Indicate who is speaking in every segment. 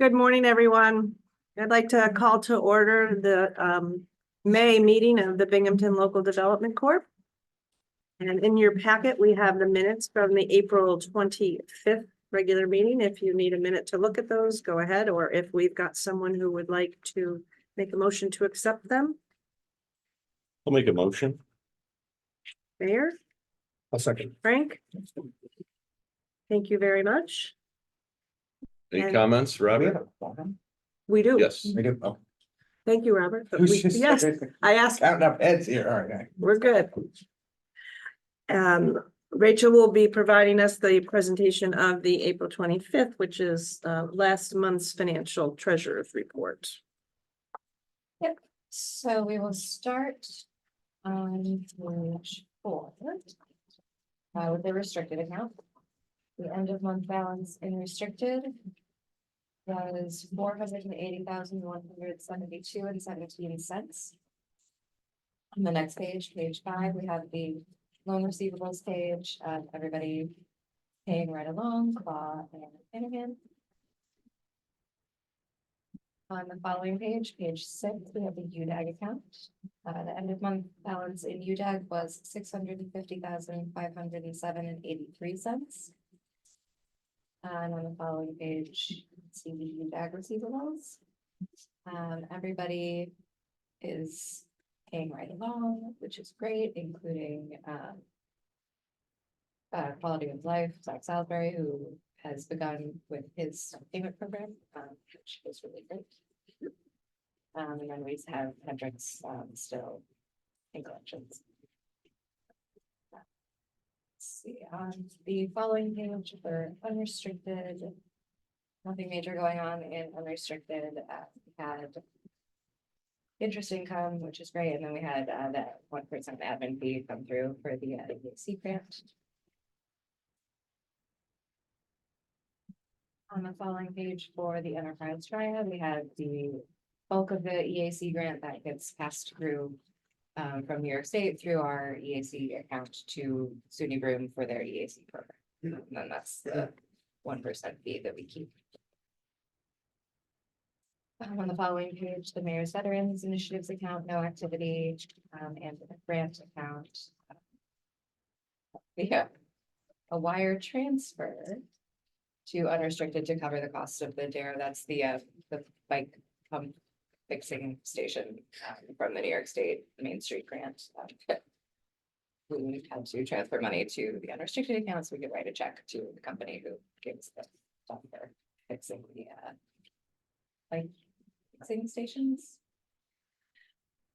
Speaker 1: Good morning, everyone. I'd like to call to order the May meeting of the Binghamton Local Development Corp. And in your packet, we have the minutes from the April 25th regular meeting. If you need a minute to look at those, go ahead. Or if we've got someone who would like to make a motion to accept them.
Speaker 2: I'll make a motion.
Speaker 1: Mayor,
Speaker 2: I'll second.
Speaker 1: Frank. Thank you very much.
Speaker 2: Any
Speaker 1: And-
Speaker 2: comments, Robbie?
Speaker 1: We do.
Speaker 2: Yes.
Speaker 3: We do. Oh.
Speaker 1: Thank you, Robert. But
Speaker 3: Who's
Speaker 1: we-
Speaker 3: just-
Speaker 1: Yes, I asked.
Speaker 3: Counting up heads here, all right.
Speaker 1: We're good. Rachel will be providing us the presentation of the April 25th, which is last month's financial treasurer's report.
Speaker 4: So we will start on page 4 with the restricted account. The end of month balance in restricted was $480,172.17. On the next page, page 5, we have the loan receivables page, everybody paying right along, Claw and Finnegan. On the following page, page 6, we have the UDAG account. The end of month balance in UDAG was $650,507.83. And on the following page, see the UDAG receivables. Everybody is paying right along, which is great, including Quality of Life, Zach Salisbury, who has begun with his payment program, which is really great. And then we have Hendricks still in collections. Let's see, on the following page for unrestricted, nothing major going on in unrestricted. We had interest income, which is great, and then we had that 1% admin fee come through for the BLDC grant. On the following page for the enterprise triad, we had the bulk of the EAC grant that gets passed through from New York State through our EAC account to SUNY Broome for their EAC program. And then that's the 1% fee that we keep. On the following page, the Mayor's Veterans Initiatives account, no activity, and the grant account. We have a wire transfer to unrestricted to cover the cost of the DARE. That's the bike pump fixing station from the New York State Main Street grant. We had to transfer money to the unrestricted account so we could write a check to the company who gives the stuff for fixing the bike fixing stations.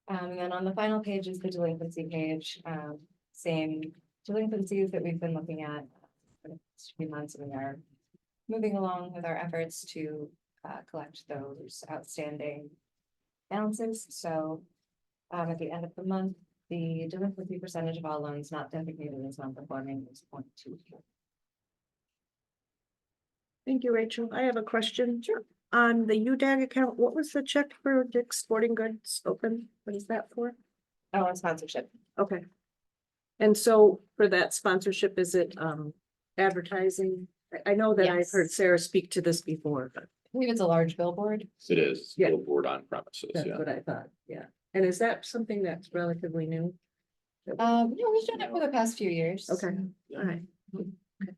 Speaker 4: And then on the final page is the delinquency page. Same delinquencies that we've been looking at for the past few months, and we are moving along with our efforts to collect those outstanding balances. So at the end of the month, the delinquency percentage of all loans not designated as non-performing is 0.2.
Speaker 1: Thank you, Rachel. I have a question. Sure. On the UDAG account, what was the check for Dick's Sporting Goods open? What is that for?
Speaker 4: Oh, sponsorship.
Speaker 1: Okay. And so for that sponsorship, is it advertising? I know that I've
Speaker 4: Yes.
Speaker 1: heard Sarah speak to this before, but
Speaker 4: I believe it's a large billboard.
Speaker 2: It is
Speaker 1: Yeah.
Speaker 2: billboard on premises,
Speaker 1: that's
Speaker 2: yeah.
Speaker 1: what I thought. Yeah. And is that something that's relatively new?
Speaker 4: No, we've done it for the past few years.
Speaker 1: Okay, all right.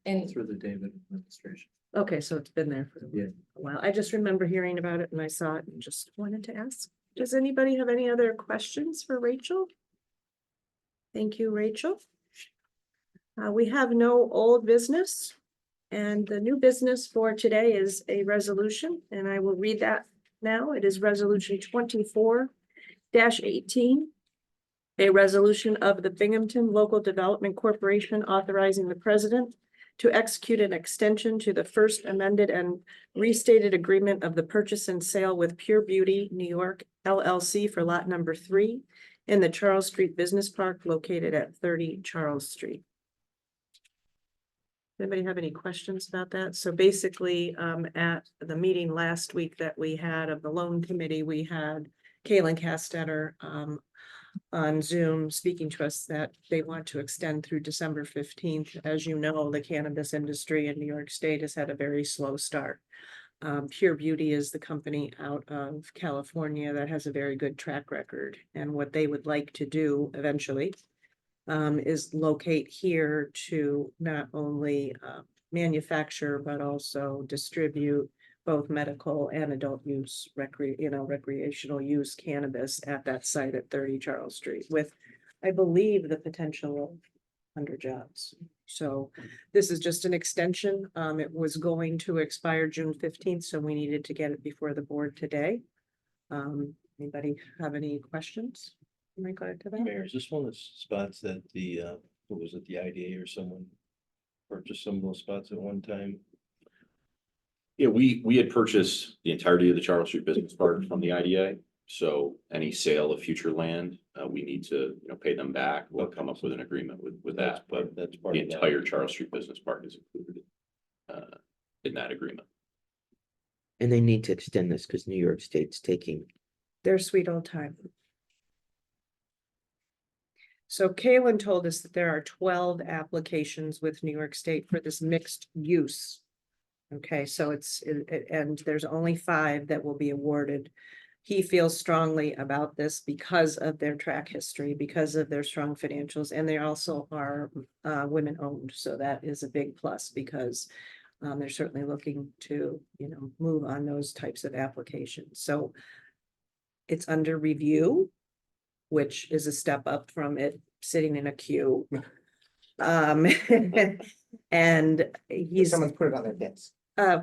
Speaker 4: And
Speaker 3: Through the David administration.
Speaker 1: Okay, so it's been there for a while. I just remember hearing about it and I saw it and just wanted to ask. Does anybody have any other questions for Rachel? Thank you, Rachel. We have no old business. And the new business for today is a resolution, and I will read that now. It is resolution 24-18. A resolution of the Binghamton Local Development Corporation authorizing the president to execute an extension to the first amended and restated agreement of the purchase and sale with Pure Beauty New York LLC for lot number 3 in the Charles Street Business Park located at 30 Charles Street. Anybody have any questions about that? So basically, at the meeting last week that we had of the loan committee, we had Kaylin Castetter, on Zoom speaking to us that they want to extend through December 15th. As you know, the cannabis industry in New York State has had a very slow start. Pure Beauty is the company out of California that has a very good track record. And what they would like to do eventually is locate here to not only manufacture, but also distribute both medical and adult use recreational use cannabis at that site at 30 Charles Street with, I believe, the potential of 100 jobs. So this is just an extension. It was going to expire June 15th, so we needed to get it before the board today. Anybody have any questions in regard to that?
Speaker 5: Mayor, is this one of the spots that the, what was it, the IDA or someone purchased some of those spots at one time?
Speaker 2: Yeah, we had purchased the entirety of the Charles Street Business Park from the IDA. So any sale of future land, we need to, pay them back. We'll come up with an agreement with that, but
Speaker 5: That's part
Speaker 2: the
Speaker 5: of that.
Speaker 2: entire Charles Street Business Park is included in that agreement.
Speaker 6: And they need to extend this because New York State's taking,
Speaker 1: Their sweet old time. So Kaylin told us that there are 12 applications with New York State for this mixed use. Okay, so and there's only 5 that will be awarded. He feels strongly about this because of their track history, because of their strong financials, and they also are women owned. So that is a big plus because they're certainly looking to, move on those types of applications. So it's under review, which is a step up from it sitting in a queue. And he's,
Speaker 3: Someone's put it on their desk.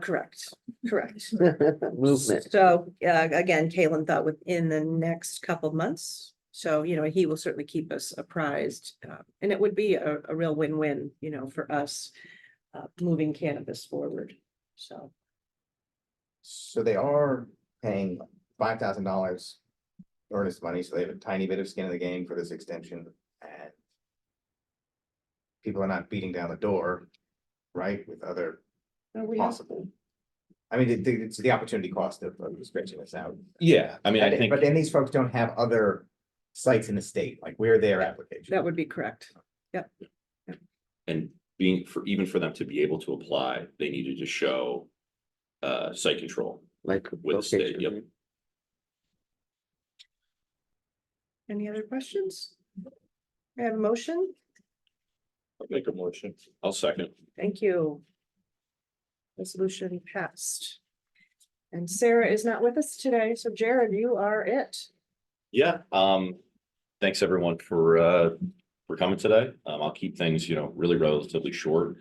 Speaker 1: correct.
Speaker 6: movement.
Speaker 1: So, again, Kalen thought within the next couple months. So, he will certainly keep us apprised. And it would be a real win-win, for us, moving cannabis forward. So,
Speaker 3: So they are paying $5,000 earnest money, so they have a tiny bit of skin in the game for this extension and people are not beating down the door, right, with other possible. I mean, it's the opportunity cost of stretching this out.
Speaker 2: Yeah, I mean, I think.
Speaker 3: But then these folks don't have other sites in the state, like where their application.
Speaker 1: that would be correct. Yep.
Speaker 2: And even for them to be able to apply, they needed to show site control.
Speaker 6: Like.
Speaker 2: With the state,
Speaker 6: location,
Speaker 2: yep.
Speaker 6: right?
Speaker 1: Any other questions? We have a motion?
Speaker 2: I'll make a motion. I'll second.
Speaker 1: Thank you. Resolution passed. And Sarah is not with us today, so Jared, you are it.
Speaker 2: Yeah, thanks everyone for coming today. I'll keep things, really relatively short.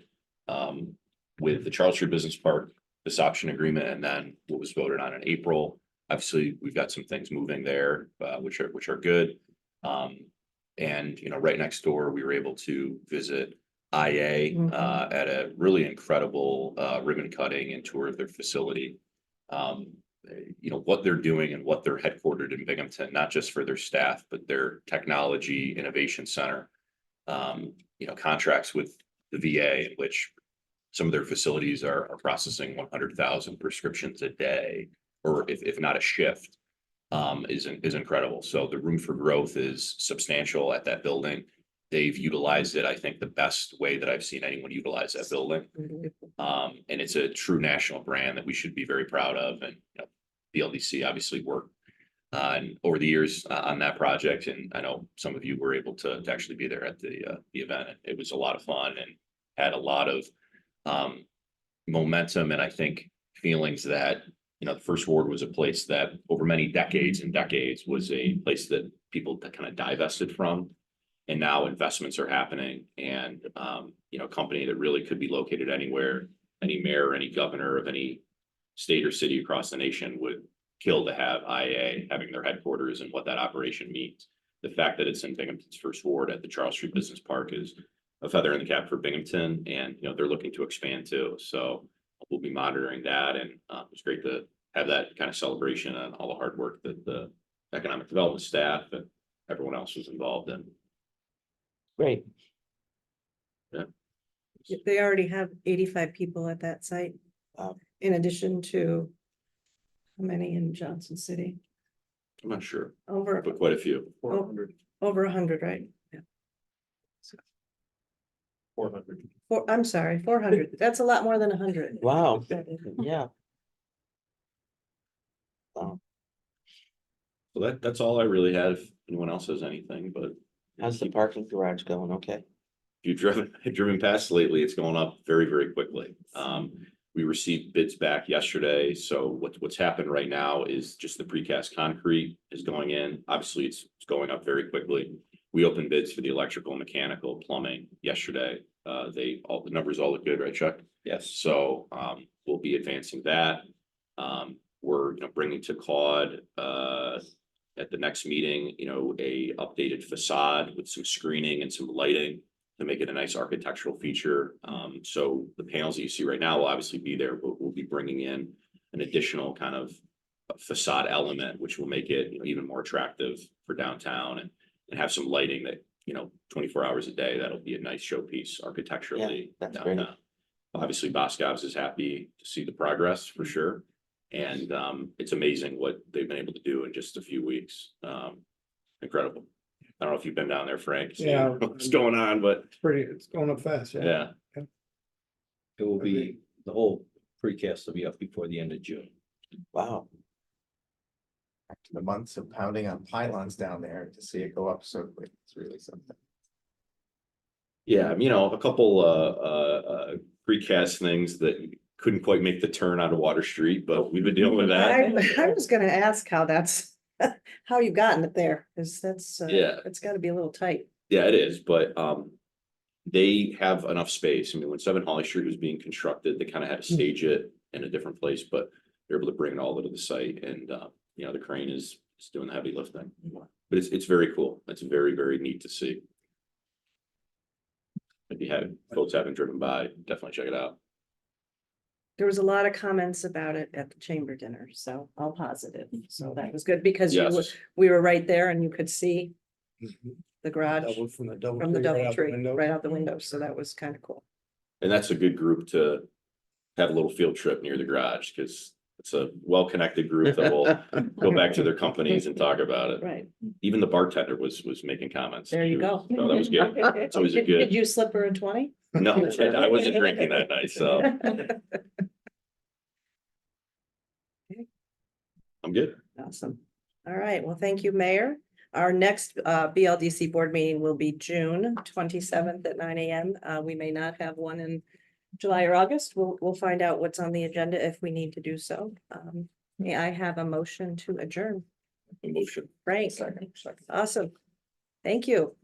Speaker 2: With the Charles Street Business Park, this option agreement, and then what was voted on in April. Obviously, we've got some things moving there, which are good. And, right next door, we were able to visit IA at a really incredible ribbon cutting and tour of their facility. What they're doing and what they're headquartered in Binghamton, not just for their staff, but their technology innovation center. Contracts with the VA, in which some of their facilities are processing 100,000 prescriptions a day, or if not a shift, is incredible. So the room for growth is substantial at that building. They've utilized it, I think, the best way that I've seen anyone utilize that building. And it's a true national brand that we should be very proud of. And BLDC obviously worked over the years on that project. And I know some of you were able to actually be there at the event. It was a lot of fun and had a lot of momentum. And I think feelings that, the First Ward was a place that over many decades and decades was a place that people kind of divested from. And now investments are happening and, a company that really could be located anywhere, any mayor, any governor of any state or city across the nation would kill to have IA having their headquarters and what that operation means. The fact that it's in Binghamton's First Ward at the Charles Street Business Park is a feather in the cap for Binghamton, and, they're looking to expand too. So we'll be monitoring that, and it's great to have that kind of celebration and all the hard work that the economic development staff and everyone else was involved in.
Speaker 6: Great.
Speaker 1: They already have 85 people at that site. In addition to how many in Johnson City?
Speaker 2: I'm not sure,
Speaker 1: Over
Speaker 2: but quite a few.
Speaker 3: 400.
Speaker 1: Over 100, right? Yeah.
Speaker 5: 400.
Speaker 1: I'm sorry, 400. That's a lot more than 100.
Speaker 6: Wow, yeah. Wow,
Speaker 2: So that's all I really had. If anyone else has anything, but
Speaker 6: how's the parking garage going? Okay.
Speaker 2: if you've driven past lately, it's going up very, very quickly. We received bids back yesterday, so what's happened right now is just the precast concrete is going in. Obviously, it's going up very quickly. We opened bids for the electrical, mechanical, plumbing yesterday. All the numbers all look good, right, Chuck?
Speaker 5: Yes.
Speaker 2: So, we'll be advancing that. We're, bringing to CAUD, at the next meeting, a updated facade with some screening and some lighting to make it a nice architectural feature. So the panels that you see right now will obviously be there, but we'll be bringing in an additional kind of facade element, which will make it, even more attractive for downtown and have some lighting that, 24 hours a day, that'll be a nice showpiece architecturally
Speaker 6: that's great.
Speaker 2: downtown. Obviously, Boscov's is happy to see the progress for sure. And it's amazing what they've been able to do in just a few weeks. Incredible. I don't know if you've been down there, Frank, seeing
Speaker 7: Yeah.
Speaker 2: what's going on, but
Speaker 7: It's going up fast, yeah.
Speaker 2: yeah,
Speaker 5: It will be, the whole precast will be up before the end of June.
Speaker 6: Wow.
Speaker 3: After the months of pounding on pylons down there to see it go up so quick, it's really something.
Speaker 2: yeah, a couple precast things that couldn't quite make the turn out of Water Street, but we've been dealing with that.
Speaker 1: I was gonna ask how that's, how you've gotten it there, because that's,
Speaker 2: Yeah.
Speaker 1: it's gotta be a little tight.
Speaker 2: Yeah, it is, but they have enough space. I mean, when 7 Holly Street was being constructed, they kind of had to stage it in a different place, but they're able to bring it all into the site and the crane is doing the heavy lifting. But it's very cool. It's very, very neat to see. If you have folks haven't driven by, definitely check it out.
Speaker 1: There was a lot of comments about it at the chamber dinner, so all positive. So that was good because
Speaker 2: Yes,
Speaker 1: we were right there and you could see the garage
Speaker 7: Double from the double.
Speaker 1: from the
Speaker 7: tree right
Speaker 1: double
Speaker 7: out the
Speaker 1: tree
Speaker 7: window.
Speaker 1: right out the window. So that was kind of cool.
Speaker 2: and that's a good group to have a little field trip near the garage because it's a well-connected group that will go back to their companies and talk about it.
Speaker 1: Right.
Speaker 2: Even the bartender was making comments.
Speaker 1: There you go.
Speaker 2: So that was good. It's always a
Speaker 1: Did
Speaker 2: good,
Speaker 1: you slip her a 20?
Speaker 2: no, I wasn't drinking that night, so I'm good.
Speaker 1: Awesome. All right. Well, thank you, Mayor. Our next BLDC board meeting will be June 27th at 9 a.m. We may not have one in July or August. We'll find out what's on the agenda if we need to do so. May I have a motion to adjourn?
Speaker 2: Emotion.
Speaker 1: Frank? Awesome. Thank you.